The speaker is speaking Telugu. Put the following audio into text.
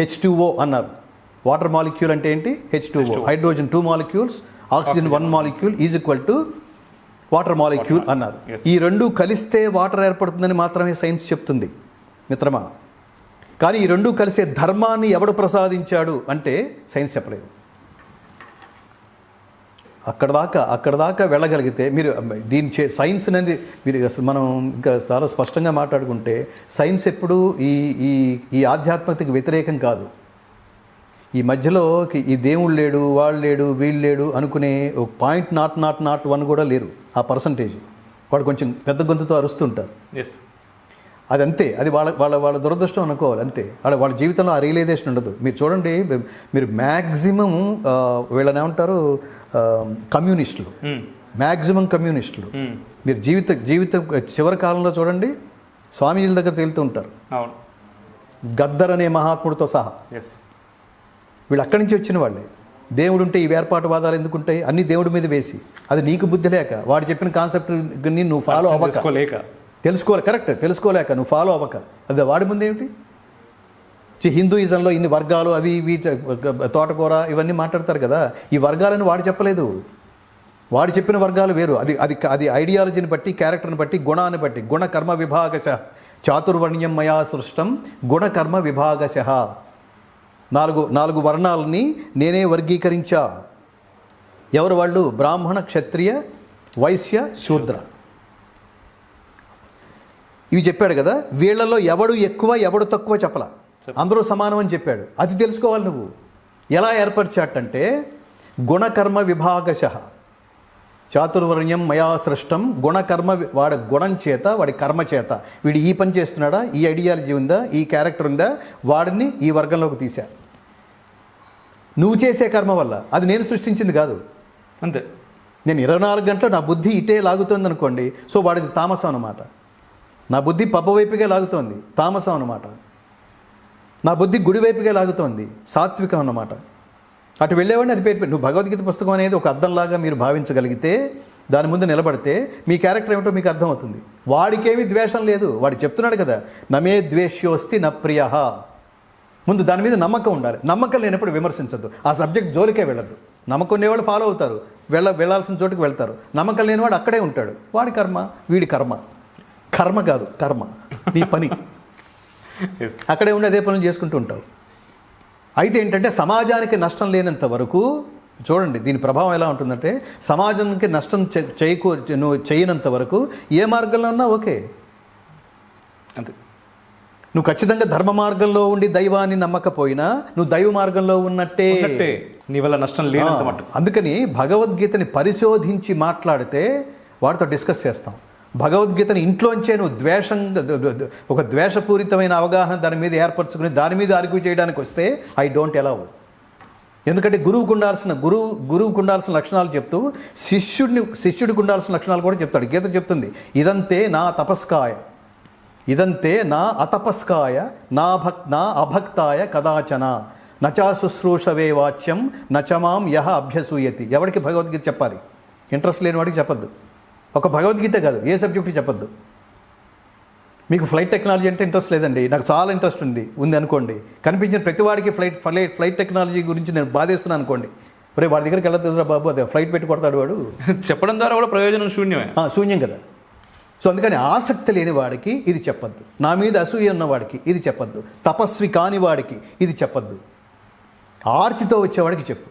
H2O అన్నారు. వాటర్ మాలిక్యూల్ అంటే ఏంటి? H2O. Hydrogen 2 molecules, oxygen 1 molecule is equal to water molecule అన్నారు. ఈ రెండు కలిస్తే వాటర్ ఏర్పడుతుందని మాత్రమే సైన్స్ చెప్తుంది మిత్రమా. కానీ ఈ రెండు కలిసే ధర్మాన్ని ఎవడు ప్రసాదించాడు అంటే సైన్స్ చెప్పలేదు. అక్కడ దాకా వెళ్ళగలిగితే మీరు దీని సైన్స్ అనేది మీరు అసలు మనం ఇంకా చాలా స్పష్టంగా మాట్లాడుకుంటే సైన్స్ ఎప్పుడు ఈ ఆధ్యాత్మికతకు వ్యతిరేకం కాదు. ఈ మధ్యలో ఈ దేవుడు లేడు, వాళ్ళు లేడు, వీళ్ళు లేడు అనుకునే 0.001 కూడా లేరు. ఆ పర్సంటేజ్ వాడు కొంచెం పెద్ద గొంతుతో అరుస్తుంటారు. అది అంతే, అది వాళ్ళ దురదృష్టం అనుకోవాలి అంతే. వాళ్ళ జీవితంలో ఆ రియలైజేషన్ ఉండదు. మీరు చూడండి, మీరు మ్యాక్సిమం వీళ్ళని ఏమంటారు, కమ్యూనిస్టులు, మ్యాక్సిమం కమ్యూనిస్టులు మీరు జీవిత చివరి కాలంలో చూడండి స్వామీజీల దగ్గర తేలుతూ ఉంటారు, గద్దర్ అనే మహాత్ముడితో సహా. వీళ్ళు అక్కడి నుంచి వచ్చిన వాళ్ళే. దేవుడు ఉంటే ఈ వేర్పాటువాదాలు ఎందుకుంటాయి? అన్ని దేవుడి మీద వేసి, అది నీకు బుద్ధి లేక, వాడు చెప్పిన కాన్సెప్ట్ని నువ్వు ఫాలో అవ్వక, కరెక్ట్ తెలుసుకోలేక నువ్వు ఫాలో అవ్వక, అది వాడి ముందేమిటి? హిందూయిజంలో ఇన్ని వర్గాలు అవి ఇవి తోటకూర ఇవన్నీ మాట్లాడతారు కదా, ఈ వర్గాలను వాడు చెప్పలేదు. వాడు చెప్పిన వర్గాలు వేరు. అది ఐడియాలజీని బట్టి, క్యారెక్టర్ని బట్టి, గుణాన్ని బట్టి. గుణకర్మ విభాగశ చాతుర్వర్ణ్యం మయా సృష్టం గుణకర్మ విభాగశ. నాలుగు వర్ణాలని నేనే వర్గీకరించా. ఎవరు వాళ్ళు? బ్రాహ్మణ, క్షత్రియ, వైశ్య, శూద్ర. ఇవి చెప్పాడు కదా. వీళ్ళలో ఎవడు ఎక్కువ ఎవడు తక్కువ చెప్పలా, అందరూ సమానం అని చెప్పాడు. అది తెలుసుకోవాలి నువ్వు. ఎలా ఏర్పరిచాటంటే గుణకర్మ విభాగశ చాతుర్వర్ణ్యం మయా సృష్టం. గుణకర్మ, వాడి గుణం చేత, వాడి కర్మ చేత, వీడు ఈ పని చేస్తున్నాడా, ఈ ఐడియాలజీ ఉందా, ఈ క్యారెక్టర్ ఉందా, వాడిని ఈ వర్గంలోకి తీశా. నువ్వు చేసే కర్మ వల్ల. అది నేను సృష్టించింది కాదు అంతే. నేను 24 గంటలు నా బుద్ధి ఇటే లాగుతోంది అనుకోండి, సో వాడిది తామసం అన్నమాట. నా బుద్ధి పబ్బ వైపుగా లాగుతోంది, తామసం అన్నమాట. నా బుద్ధి గుడి వైపుగా లాగుతోంది, సాత్వికం అన్నమాట. అటు వెళ్ళేవాడిని అది పేరు. నువ్వు భగవద్గీత పుస్తకం అనేది ఒక అద్దంలాగా మీరు భావించగలిగితే, దాని ముందు నిలబడితే మీ క్యారెక్టర్ ఏమిటో మీకు అర్థమవుతుంది. వాడికేమీ ద్వేషం లేదు. వాడు చెప్తున్నాడు కదా, నమే ద్వేష్యోస్తి న ప్రియ. ముందు దాని మీద నమ్మకం ఉండాలి. నమ్మకం లేనప్పుడు విమర్శించద్దు. ఆ సబ్జెక్ట్ జోలికే వెళ్ళద్దు. నమ్మకం ఉండేవాళ్ళు ఫాలో అవుతారు, వెళ్ళాల్సిన చోటుకు వెళ్తారు. నమ్మకం లేనివాడు అక్కడే ఉంటాడు. వాడి కర్మ, వీడి కర్మ. కర్మ కాదు, కర్మ, నీ పని. అక్కడే ఉండి అదే పనులు చేసుకుంటూ ఉంటావు. అయితే ఏంటంటే సమాజానికి నష్టం లేనంత వరకు చూడండి, దీని ప్రభావం ఎలా ఉంటుందంటే, సమాజానికి నష్టం నువ్వు చేయనంత వరకు ఏ మార్గంలో ఉన్నా ఓకే. అంతే. నువ్వు ఖచ్చితంగా ధర్మ మార్గంలో ఉండి దైవాన్ని నమ్మకపోయినా నువ్వు దైవ మార్గంలో ఉన్నట్టే. నీ వల్ల నష్టం లేనంత మట్టు. అందుకని భగవద్గీతని పరిశోధించి మాట్లాడితే వాడితో డిస్కస్ చేస్తాం. భగవద్గీతని ఇంట్లోంచే నువ్వు ఒక ద్వేషపూరితమైన అవగాహన దాని మీద ఏర్పరచుకుని దాని మీద ఆర్గ్యూ చేయడానికి వస్తే ఐ డోంట్ అలౌ. ఎందుకంటే గురువుకు ఉండాల్సిన లక్షణాలు చెప్తూ శిష్యుడికి ఉండాల్సిన లక్షణాలు కూడా చెప్తాడు. గీత చెప్తుంది, ఇదంతే నా తపస్కాయ, ఇదంతే నా అతపస్కాయ, నా అభక్తాయ కదాచన నచా శుశ్రూషవే వాచ్యం నచమాం యహ అభ్యసూయతి. ఎవరికి భగవద్గీత చెప్పాలి? ఇంట్రెస్ట్ లేని వాడికి చెప్పద్దు. ఒక భగవద్గీత కాదు, ఏ సబ్జెక్ట్కి చెప్పద్దు. మీకు ఫ్లైట్ టెక్నాలజీ అంటే ఇంట్రెస్ట్ లేదండి, నాకు చాలా ఇంట్రెస్ట్ ఉంది అనుకోండి. కనిపించిన ప్రతి వాడికి ఫ్లైట్ టెక్నాలజీ గురించి నేను బాధేస్తున్నాను అనుకోండి. మరి వాడి దగ్గరికి వెళ్ళొద్దురా బాబు, అదే ఫ్లైట్ పెట్టి కొడతాడు వాడు. చెప్పడం ద్వారా కూడా ప్రయోజనం శూన్యం కదా. సో అందుకని ఆసక్తి లేని వాడికి ఇది చెప్పద్దు. నా మీద అసూయ ఉన్నవాడికి ఇది చెప్పద్దు. తపస్వి కాని వాడికి ఇది చెప్పద్దు. ఆర్తితో వచ్చేవాడికి చెప్పు.